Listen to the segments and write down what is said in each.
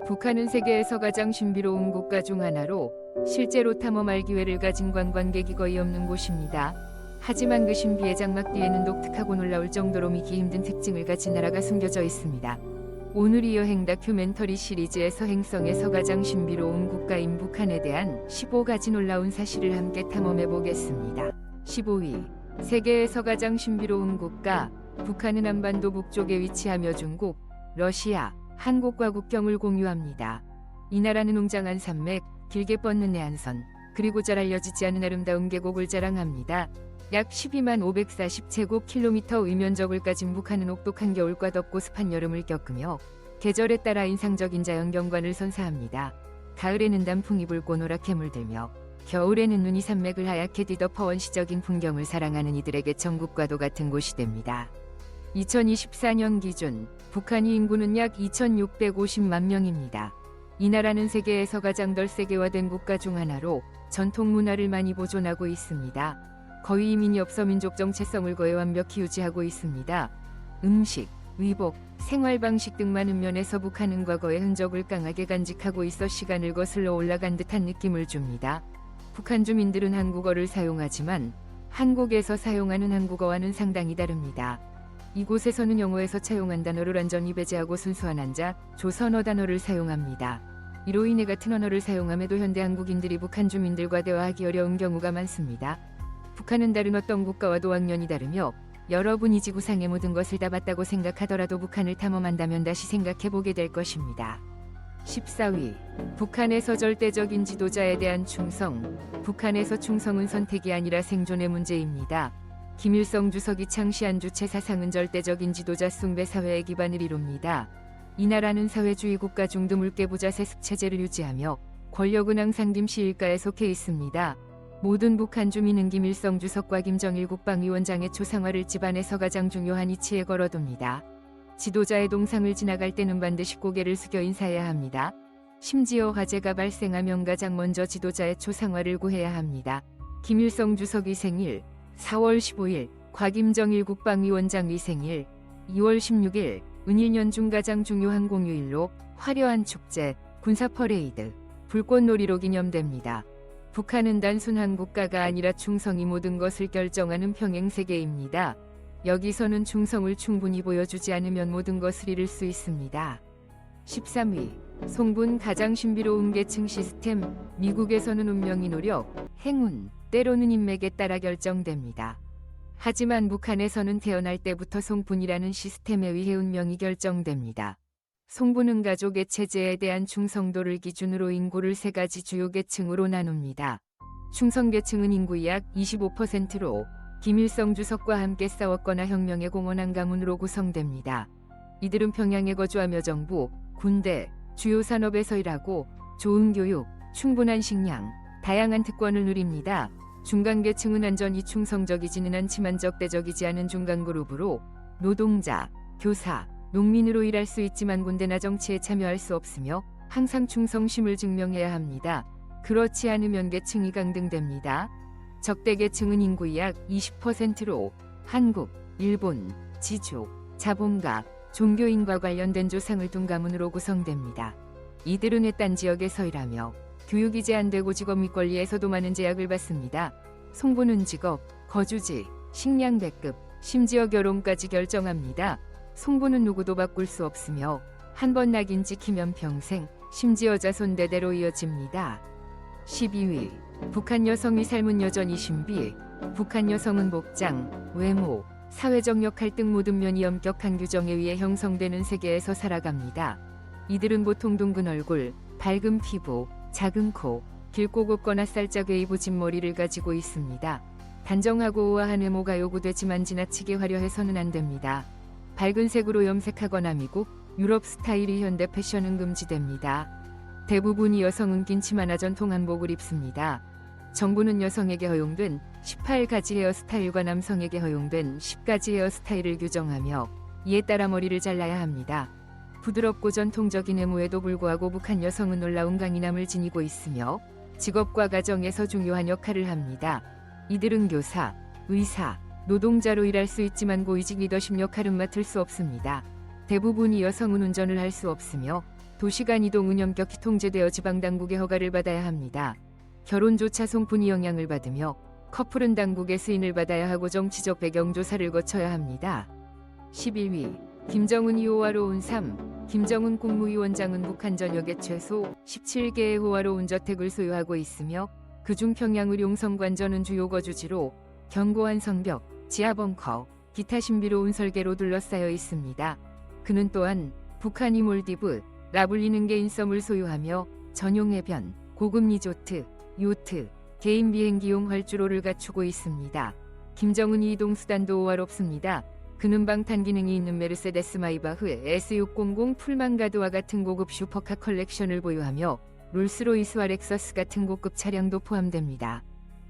북한은 세계에서 가장 신비로운 국가 중 하나로 실제로 탐험할 기회를 가진 관광객이 거의 없는 곳입니다. 하지만 그 신비의 장막 뒤에는 독특하고 놀라울 정도로 믿기 힘든 특징을 가진 나라가 숨겨져 있습니다. 오늘 이 여행 다큐멘터리 시리즈에서 행성에서 가장 신비로운 국가인 북한에 대한 15가지 놀라운 사실을 함께 탐험해 보겠습니다. 15위. 세계에서 가장 신비로운 국가. 북한은 한반도 북쪽에 위치하며 중국, 러시아, 한국과 국경을 공유합니다. 이 나라는 웅장한 산맥, 길게 뻗는 해안선, 그리고 잘 알려지지 않은 아름다운 계곡을 자랑합니다. 약 12만 540제곱킬로미터 의면적을 가진 북한은 혹독한 겨울과 덥고 습한 여름을 겪으며 계절에 따라 인상적인 자연경관을 선사합니다. 가을에는 단풍이 불고 노랗게 물들며 겨울에는 눈이 산맥을 하얗게 뒤덮어 원시적인 풍경을 사랑하는 이들에게 천국과도 같은 곳이 됩니다. 2024년 기준 북한의 인구는 약 2,650만 명입니다. 이 나라는 세계에서 가장 덜 세계화된 국가 중 하나로 전통 문화를 많이 보존하고 있습니다. 거의 이민이 없어 민족 정체성을 거의 완벽히 유지하고 있습니다. 음식, 의복, 생활 방식 등 많은 면에서 북한은 과거의 흔적을 강하게 간직하고 있어 시간을 거슬러 올라간 듯한 느낌을 줍니다. 북한 주민들은 한국어를 사용하지만 한국에서 사용하는 한국어와는 상당히 다릅니다. 이곳에서는 영어에서 차용한 단어를 완전히 배제하고 순수한 한자, 조선어 단어를 사용합니다. 이로 인해 같은 언어를 사용함에도 현대 한국인들이 북한 주민들과 대화하기 어려운 경우가 많습니다. 북한은 다른 어떤 국가와도 왕년이 다르며 여러분이 지구상의 모든 것을 다 봤다고 생각하더라도 북한을 탐험한다면 다시 생각해보게 될 것입니다. 14위. 북한에서 절대적인 지도자에 대한 충성. 북한에서 충성은 선택이 아니라 생존의 문제입니다. 김일성 주석이 창시한 주체 사상은 절대적인 지도자 숭배 사회의 기반을 이룹니다. 이 나라는 사회주의 국가 중 드물게 부자 세습 체제를 유지하며 권력은 항상 김씨 일가에 속해 있습니다. 모든 북한 주민은 김일성 주석과 김정일 국방위원장의 초상화를 집안에서 가장 중요한 위치에 걸어둡니다. 지도자의 동상을 지나갈 때는 반드시 고개를 숙여 인사해야 합니다. 심지어 화재가 발생하면 가장 먼저 지도자의 초상화를 구해야 합니다. 김일성 주석의 생일 4월 15일, 곽임정일 국방위원장의 생일 2월 16일, 은일년 중 가장 중요한 공휴일로 화려한 축제, 군사 퍼레이드, 불꽃놀이로 기념됩니다. 북한은 단순한 국가가 아니라 충성이 모든 것을 결정하는 평행세계입니다. 여기서는 충성을 충분히 보여주지 않으면 모든 것을 잃을 수 있습니다. 13위. 송분 가장 신비로운 계층 시스템. 미국에서는 운명이 노력, 행운, 때로는 인맥에 따라 결정됩니다. 하지만 북한에서는 태어날 때부터 송분이라는 시스템에 의해 운명이 결정됩니다. 송분은 가족의 체제에 대한 충성도를 기준으로 인구를 세 가지 주요 계층으로 나눕니다. 충성계층은 인구의 약 25%로 김일성 주석과 함께 싸웠거나 혁명에 공헌한 가문으로 구성됩니다. 이들은 평양에 거주하며 정부, 군대, 주요 산업에서 일하고 좋은 교육, 충분한 식량, 다양한 특권을 누립니다. 중간계층은 완전히 충성적이지는 않지만 적대적이지 않은 중간그룹으로 노동자, 교사, 농민으로 일할 수 있지만 군대나 정치에 참여할 수 없으며 항상 충성심을 증명해야 합니다. 그렇지 않으면 계층이 강등됩니다. 적대계층은 인구의 약 20%로 한국, 일본, 지주, 자본가, 종교인과 관련된 조상을 둔 가문으로 구성됩니다. 이들은 외딴 지역에서 일하며 교육이 제한되고 직업 및 권리에서도 많은 제약을 받습니다. 송분은 직업, 거주지, 식량 배급, 심지어 결혼까지 결정합니다. 송분은 누구도 바꿀 수 없으며 한 번 낙인 찍히면 평생, 심지어 자손 대대로 이어집니다. 12위. 북한 여성의 삶은 여전히 신비. 북한 여성은 복장, 외모, 사회적 역할 등 모든 면이 엄격한 규정에 의해 형성되는 세계에서 살아갑니다. 이들은 보통 둥근 얼굴, 밝은 피부, 작은 코, 길고 곱거나 살짝 웨이브진 머리를 가지고 있습니다. 단정하고 우아한 외모가 요구되지만 지나치게 화려해서는 안 됩니다. 밝은 색으로 염색하거나 미국, 유럽 스타일의 현대 패션은 금지됩니다. 대부분의 여성은 긴 치마나 전통 한복을 입습니다. 정부는 여성에게 허용된 18가지 헤어스타일과 남성에게 허용된 10가지 헤어스타일을 규정하며 이에 따라 머리를 잘라야 합니다. 부드럽고 전통적인 외모에도 불구하고 북한 여성은 놀라운 강인함을 지니고 있으며 직업과 가정에서 중요한 역할을 합니다. 이들은 교사, 의사, 노동자로 일할 수 있지만 고위직 리더십 역할은 맡을 수 없습니다. 대부분의 여성은 운전을 할 수 없으며 도시간 이동은 엄격히 통제되어 지방당국의 허가를 받아야 합니다. 결혼조차 송푼이 영향을 받으며 커플은 당국의 승인을 받아야 하고 정치적 배경 조사를 거쳐야 합니다. 11위 김정은이 호화로운 삶. 김정은 국무위원장은 북한 전역에 최소 17개의 호화로운 저택을 소유하고 있으며 그중 평양의 용성관전은 주요 거주지로 견고한 성벽, 지하벙커, 기타 신비로운 설계로 둘러싸여 있습니다. 그는 또한 북한이 몰디브, 라 불리는 개인섬을 소유하며 전용 해변, 고급 리조트, 요트, 개인 비행기용 활주로를 갖추고 있습니다. 김정은이 이동수단도 호화롭습니다. 그는 방탄 기능이 있는 메르세데스 마이바흐 S600 풀만가드와 같은 고급 슈퍼카 컬렉션을 보유하며 롤스로이스와 렉서스 같은 고급 차량도 포함됩니다.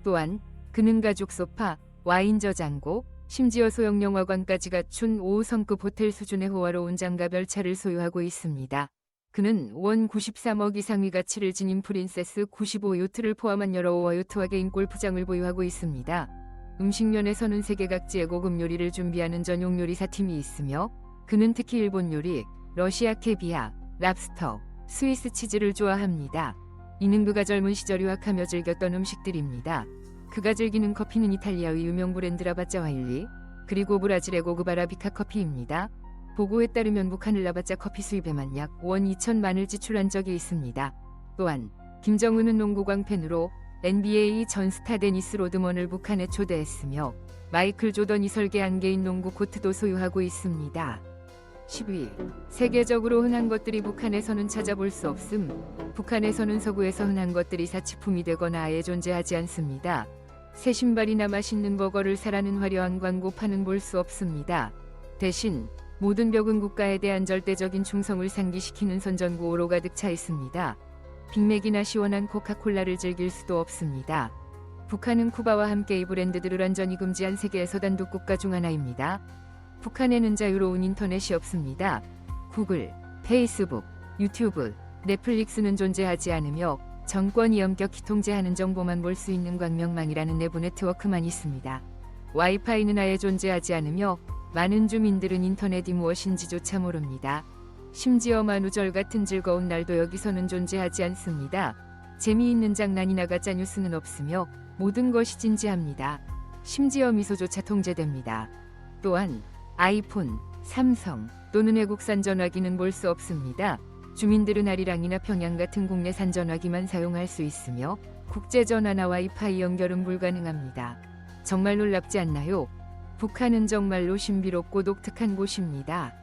또한 그는 가죽 소파, 와인 저장고, 심지어 소형 영화관까지 갖춘 5성급 호텔 수준의 호화로운 장갑 열차를 소유하고 있습니다. 그는 원 93억 이상의 가치를 지닌 프린세스 95 요트를 포함한 여러 호화 요트와 개인 골프장을 보유하고 있습니다. 음식면에서는 세계 각지의 고급 요리를 준비하는 전용 요리사팀이 있으며 그는 특히 일본 요리, 러시아 캐비아, 랍스터, 스위스 치즈를 좋아합니다. 이는 그가 젊은 시절 유학하며 즐겼던 음식들입니다. 그가 즐기는 커피는 이탈리아의 유명 브랜드 라바짜 와일리, 그리고 브라질의 고급 아라비카 커피입니다. 보고에 따르면 북한을 라바짜 커피 수입에만 약 원 2천만을 지출한 적이 있습니다. 또한 김정은은 농구 광팬으로 NBA 전 스타 데니스 로드먼을 북한에 초대했으며 마이클 조던이 설계한 개인 농구 코트도 소유하고 있습니다. 10위. 세계적으로 흔한 것들이 북한에서는 찾아볼 수 없음. 북한에서는 서구에서 흔한 것들이 사치품이 되거나 아예 존재하지 않습니다. 새 신발이나 맛있는 버거를 사라는 화려한 광고판은 볼 수 없습니다. 대신 모든 벽은 국가에 대한 절대적인 충성을 상기시키는 선전구호로 가득 차 있습니다. 빅맥이나 시원한 코카콜라를 즐길 수도 없습니다. 북한은 쿠바와 함께 이 브랜드들을 완전히 금지한 세계에서 단독 국가 중 하나입니다. 북한에는 자유로운 인터넷이 없습니다. 구글, 페이스북, 유튜브, 넷플릭스는 존재하지 않으며 정권이 엄격히 통제하는 정보만 볼 수 있는 광명망이라는 내부 네트워크만 있습니다. 와이파이는 아예 존재하지 않으며 많은 주민들은 인터넷이 무엇인지조차 모릅니다. 심지어 만우절 같은 즐거운 날도 여기서는 존재하지 않습니다. 재미있는 장난이나 가짜 뉴스는 없으며 모든 것이 진지합니다. 심지어 미소조차 통제됩니다. 또한 아이폰, 삼성 또는 외국산 전화기는 볼 수 없습니다. 주민들은 아리랑이나 평양 같은 국내산 전화기만 사용할 수 있으며 국제전화나 와이파이 연결은 불가능합니다. 정말 놀랍지 않나요? 북한은 정말로 신비롭고 독특한 곳입니다.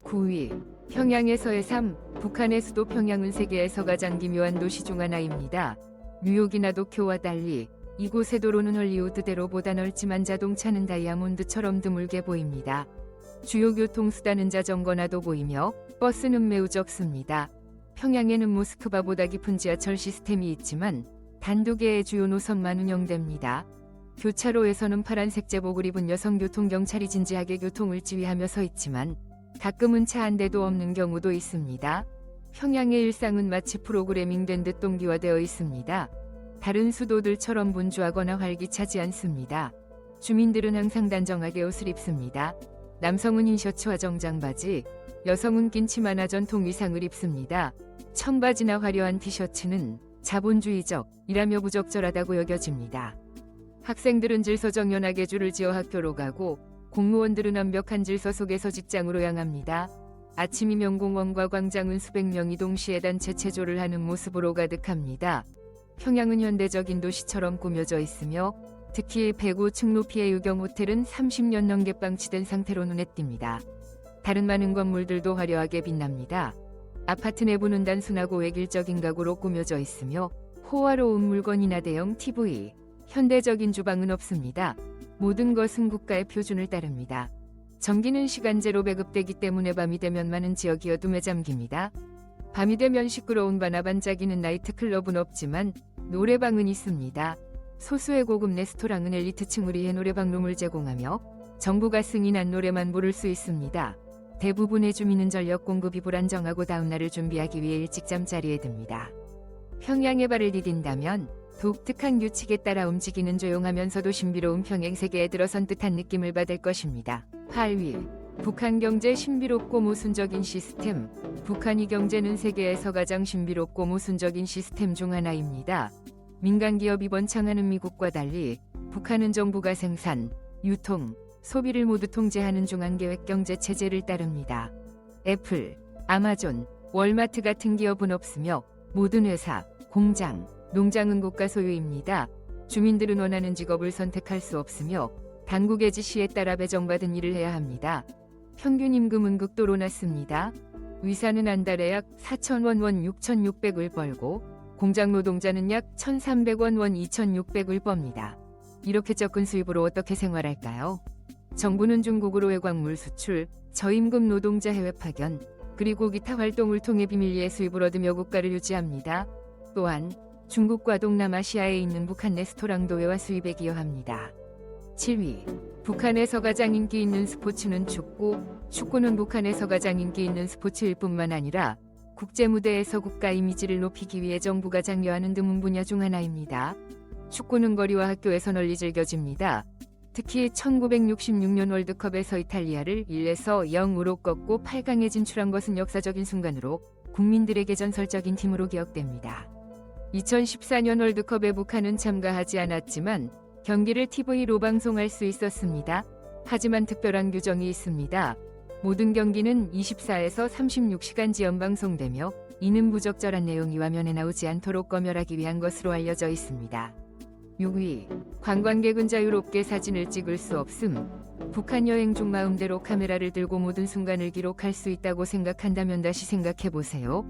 9위. 평양에서의 삶. 북한의 수도 평양은 세계에서 가장 기묘한 도시 중 하나입니다. 뉴욕이나 도쿄와 달리 이곳의 도로는 헐리우드대로보다 넓지만 자동차는 다이아몬드처럼 드물게 보입니다. 주요 교통수단은 자전거나 도보이며 버스는 매우 적습니다. 평양에는 모스크바보다 깊은 지하철 시스템이 있지만 단두 개의 주요 노선만 운영됩니다. 교차로에서는 파란색 제복을 입은 여성 교통경찰이 진지하게 교통을 지휘하며 서 있지만 가끔은 차 한 대도 없는 경우도 있습니다. 평양의 일상은 마치 프로그래밍된 듯 동기화되어 있습니다. 다른 수도들처럼 분주하거나 활기차지 않습니다. 주민들은 항상 단정하게 옷을 입습니다. 남성은 흰 셔츠와 정장 바지, 여성은 긴 치마나 전통 의상을 입습니다. 청바지나 화려한 티셔츠는 자본주의적이라며 부적절하다고 여겨집니다. 학생들은 질서정연하게 줄을 지어 학교로 가고 공무원들은 완벽한 질서 속에서 직장으로 향합니다. 아침이면 공원과 광장은 수백 명이 동시에 단체 체조를 하는 모습으로 가득합니다. 평양은 현대적인 도시처럼 꾸며져 있으며 특히 105층 높이의 유경 호텔은 30년 넘게 방치된 상태로 눈에 띕니다. 다른 많은 건물들도 화려하게 빛납니다. 아파트 내부는 단순하고 획일적인 가구로 꾸며져 있으며 호화로운 물건이나 대형 TV, 현대적인 주방은 없습니다. 모든 것은 국가의 표준을 따릅니다. 전기는 시간제로 배급되기 때문에 밤이 되면 많은 지역이 어둠에 잠깁니다. 밤이 되면 시끄러운 바나 반짝이는 나이트클럽은 없지만 노래방은 있습니다. 소수의 고급 레스토랑은 엘리트층을 위해 노래방룸을 제공하며 정부가 승인한 노래만 부를 수 있습니다. 대부분의 주민은 전력 공급이 불안정하고 다음날을 준비하기 위해 일찍 잠자리에 듭니다. 평양에 발을 디딘다면 독특한 규칙에 따라 움직이는 조용하면서도 신비로운 평행 세계에 들어선 듯한 느낌을 받을 것입니다. 8위. 북한 경제 신비롭고 모순적인 시스템. 북한의 경제는 세계에서 가장 신비롭고 모순적인 시스템 중 하나입니다. 민간 기업이 번창하는 미국과 달리 북한은 정부가 생산, 유통, 소비를 모두 통제하는 중앙계획 경제 체제를 따릅니다. 애플, 아마존, 월마트 같은 기업은 없으며 모든 회사, 공장, 농장은 국가 소유입니다. 주민들은 원하는 직업을 선택할 수 없으며 당국의 지시에 따라 배정받은 일을 해야 합니다. 평균 임금은 극도로 낮습니다. 위사는 한 달에 약 4,000원 원 6,600을 벌고 공장 노동자는 약 1,300원 원 2,600을 봅니다. 이렇게 적은 수입으로 어떻게 생활할까요? 정부는 중국으로 해광물 수출, 저임금 노동자 해외 파견, 그리고 기타 활동을 통해 비밀리에 수입을 얻으며 국가를 유지합니다. 또한 중국과 동남아시아에 있는 북한 레스토랑도 외화 수입에 기여합니다. 7위. 북한에서 가장 인기 있는 스포츠는 축구. 축구는 북한에서 가장 인기 있는 스포츠일 뿐만 아니라 국제 무대에서 국가 이미지를 높이기 위해 정부가 장려하는 드문 분야 중 하나입니다. 축구는 거리와 학교에서 널리 즐겨집니다. 특히 1966년 월드컵에서 이탈리아를 1에서 0으로 꺾고 8강에 진출한 것은 역사적인 순간으로 국민들에게 전설적인 팀으로 기억됩니다. 2014년 월드컵에 북한은 참가하지 않았지만 경기를 TV로 방송할 수 있었습니다. 하지만 특별한 규정이 있습니다. 모든 경기는 24에서 36시간 지연 방송되며 이는 부적절한 내용이 화면에 나오지 않도록 검열하기 위한 것으로 알려져 있습니다. 6위. 관광객은 자유롭게 사진을 찍을 수 없음. 북한 여행 중 마음대로 카메라를 들고 모든 순간을 기록할 수 있다고 생각한다면 다시 생각해보세요.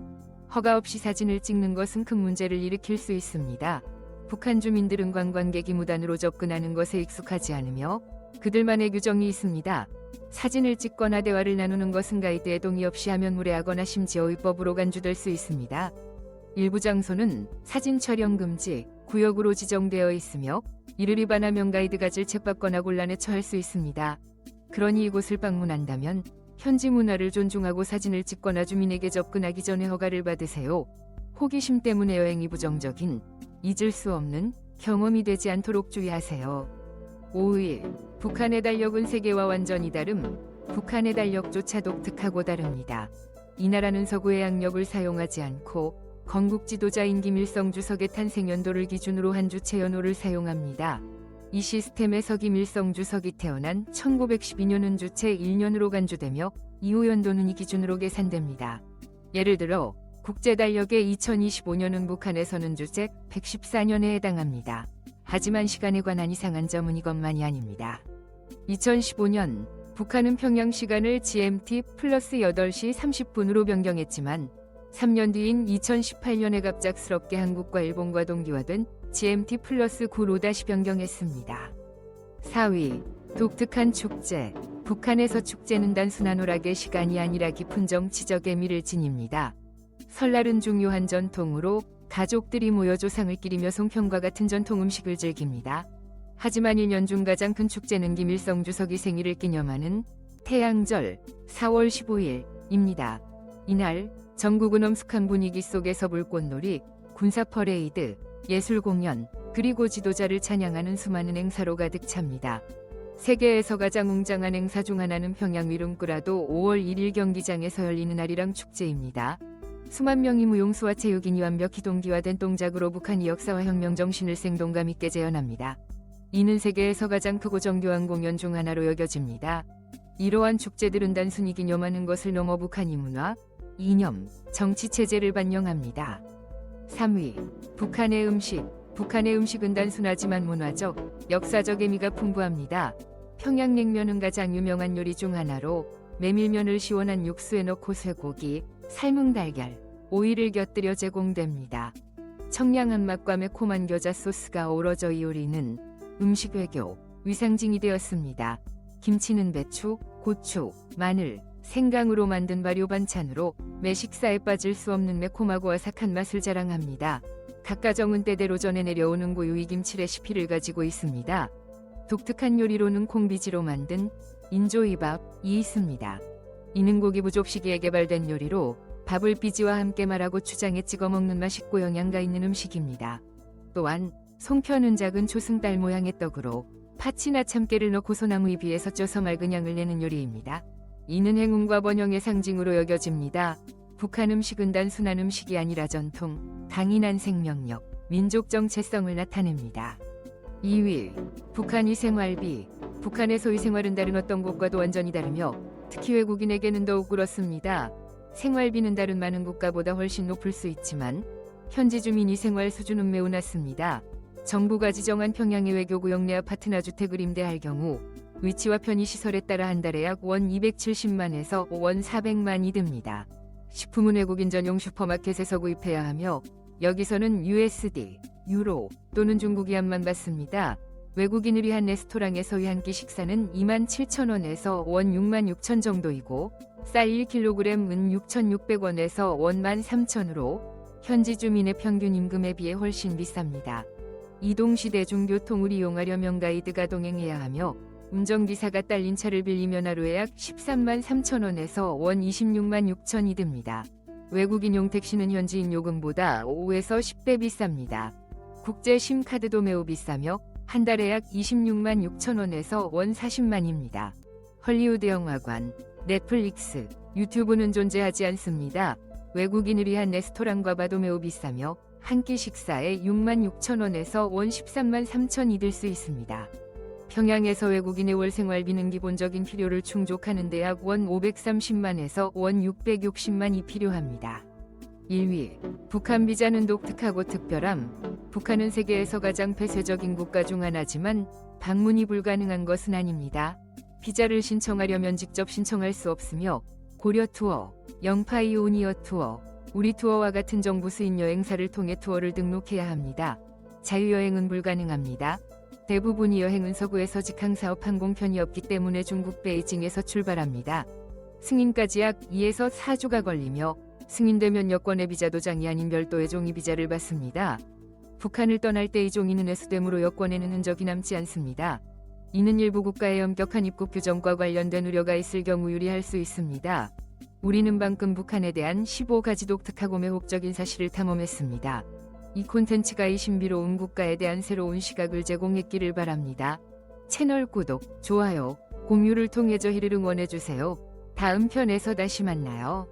허가 없이 사진을 찍는 것은 큰 문제를 일으킬 수 있습니다. 북한 주민들은 관광객이 무단으로 접근하는 것에 익숙하지 않으며 그들만의 규정이 있습니다. 사진을 찍거나 대화를 나누는 것은 가이드의 동의 없이 하면 무례하거나 심지어 위법으로 간주될 수 있습니다. 일부 장소는 사진 촬영 금지 구역으로 지정되어 있으며 이를 위반하면 가이드가 질책받거나 곤란에 처할 수 있습니다. 그러니 이곳을 방문한다면 현지 문화를 존중하고 사진을 찍거나 주민에게 접근하기 전에 허가를 받으세요. 호기심 때문에 여행이 부정적인, 잊을 수 없는 경험이 되지 않도록 주의하세요. 5위. 북한의 달력은 세계와 완전히 다름. 북한의 달력조차 독특하고 다릅니다. 이 나라는 서구의 양력을 사용하지 않고 건국 지도자인 김일성 주석의 탄생 연도를 기준으로 한 주체 연호를 사용합니다. 이 시스템에서 김일성 주석이 태어난 1912년은 주체 1년으로 간주되며 이후 연도는 이 기준으로 계산됩니다. 예를 들어 국제달력의 2025년은 북한에서는 주체 114년에 해당합니다. 하지만 시간에 관한 이상한 점은 이것만이 아닙니다. 2015년 북한은 평양 시간을 GMT 플러스 8시 30분으로 변경했지만 3년 뒤인 2018년에 갑작스럽게 한국과 일본과 동기화된 GMT 플러스 9로 다시 변경했습니다. 4위. 독특한 축제. 북한에서 축제는 단순한 오락의 시간이 아니라 깊은 정치적 의미를 지닙니다. 설날은 중요한 전통으로 가족들이 모여 조상을 기리며 송편과 같은 전통 음식을 즐깁니다. 하지만 1년 중 가장 큰 축제는 김일성 주석이 생일을 기념하는 태양절 4월 15일입니다. 이날 전국은 엄숙한 분위기 속에서 불꽃놀이, 군사 퍼레이드, 예술 공연, 그리고 지도자를 찬양하는 수많은 행사로 가득 찹니다. 세계에서 가장 웅장한 행사 중 하나는 평양 위름꾸라도 5월 1일 경기장에서 열리는 아리랑 축제입니다. 수만 명이 무용수와 체육인이 완벽히 동기화된 동작으로 북한이 역사와 혁명 정신을 생동감 있게 재현합니다. 이는 세계에서 가장 크고 정교한 공연 중 하나로 여겨집니다. 이러한 축제들은 단순히 기념하는 것을 넘어 북한이 문화, 이념, 정치 체제를 반영합니다. 3위. 북한의 음식. 북한의 음식은 단순하지만 문화적, 역사적 의미가 풍부합니다. 평양냉면은 가장 유명한 요리 중 하나로 메밀면을 시원한 육수에 넣고 쇠고기, 삶은 달걀, 오이를 곁들여 제공됩니다. 청량한 맛과 매콤한 겨자 소스가 어우러져 이 요리는 음식 외교, 위상징이 되었습니다. 김치는 배추, 고추, 마늘, 생강으로 만든 발효 반찬으로 매 식사에 빠질 수 없는 매콤하고 아삭한 맛을 자랑합니다. 각 가정은 때대로 전해 내려오는 고유의 김치 레시피를 가지고 있습니다. 독특한 요리로는 콩비지로 만든 인조이밥이 있습니다. 이는 고기 부족시기에 개발된 요리로 밥을 비지와 함께 말하고 추장에 찍어 먹는 맛있고 영양가 있는 음식입니다. 또한 송편은 작은 초승달 모양의 떡으로 파치나 참깨를 넣고 소나무 잎 위에서 쪄서 맑은 향을 내는 요리입니다. 이는 행운과 번영의 상징으로 여겨집니다. 북한 음식은 단순한 음식이 아니라 전통, 강인한 생명력, 민족 정체성을 나타냅니다. 2위, 북한의 생활비. 북한의 소위 생활은 다른 어떤 곳과도 완전히 다르며 특히 외국인에게는 더욱 그렇습니다. 생활비는 다른 많은 국가보다 훨씬 높을 수 있지만 현지 주민이 생활 수준은 매우 낮습니다. 정부가 지정한 평양의 외교구역 내 아파트나 주택을 임대할 경우 위치와 편의시설에 따라 한 달에 약 원 270만에서 원 400만이 듭니다. 식품은 외국인 전용 슈퍼마켓에서 구입해야 하며 여기서는 USD, 유로 또는 중국 위안만 받습니다. 외국인을 위한 레스토랑에서의 한 끼 식사는 27,000원에서 원 66,000 정도이고 쌀 1kg은 6,600원에서 원 13,000으로 현지 주민의 평균 임금에 비해 훨씬 비쌉니다. 이동시 대중교통을 이용하려면 가이드가 동행해야 하며 운전기사가 딸린 차를 빌리면 하루에 약 13만 3천원에서 원 26만 6천이 듭니다. 외국인용 택시는 현지인 요금보다 5에서 10배 비쌉니다. 국제 심카드도 매우 비싸며 한 달에 약 26만 6천원에서 원 40만입니다. 헐리우드 영화관, 넷플릭스, 유튜브는 존재하지 않습니다. 외국인을 위한 레스토랑과 바도 매우 비싸며 한 끼 식사에 6만 6천원에서 원 13만 3천이 들 수 있습니다. 평양에서 외국인의 월 생활비는 기본적인 필요를 충족하는 데 약 원 530만에서 원 660만이 필요합니다. 1위, 북한 비자는 독특하고 특별함. 북한은 세계에서 가장 폐쇄적인 국가 중 하나지만 방문이 불가능한 것은 아닙니다. 비자를 신청하려면 직접 신청할 수 없으며 고려 투어, 영파이오니어 투어, 우리 투어와 같은 정부 수인 여행사를 통해 투어를 등록해야 합니다. 자유여행은 불가능합니다. 대부분의 여행은 서구에서 직항사업 항공편이 없기 때문에 중국 베이징에서 출발합니다. 승인까지 약 2에서 4주가 걸리며 승인되면 여권의 비자 도장이 아닌 별도의 종이 비자를 받습니다. 북한을 떠날 때 이 종이는 회수되므로 여권에는 흔적이 남지 않습니다. 이는 일부 국가의 엄격한 입국 규정과 관련된 우려가 있을 경우 유리할 수 있습니다. 우리는 방금 북한에 대한 15가지 독특하고 매혹적인 사실을 탐험했습니다. 이 콘텐츠가 이 신비로운 국가에 대한 새로운 시각을 제공했기를 바랍니다. 채널 구독, 좋아요, 공유를 통해 저희를 응원해주세요. 다음 편에서 다시 만나요.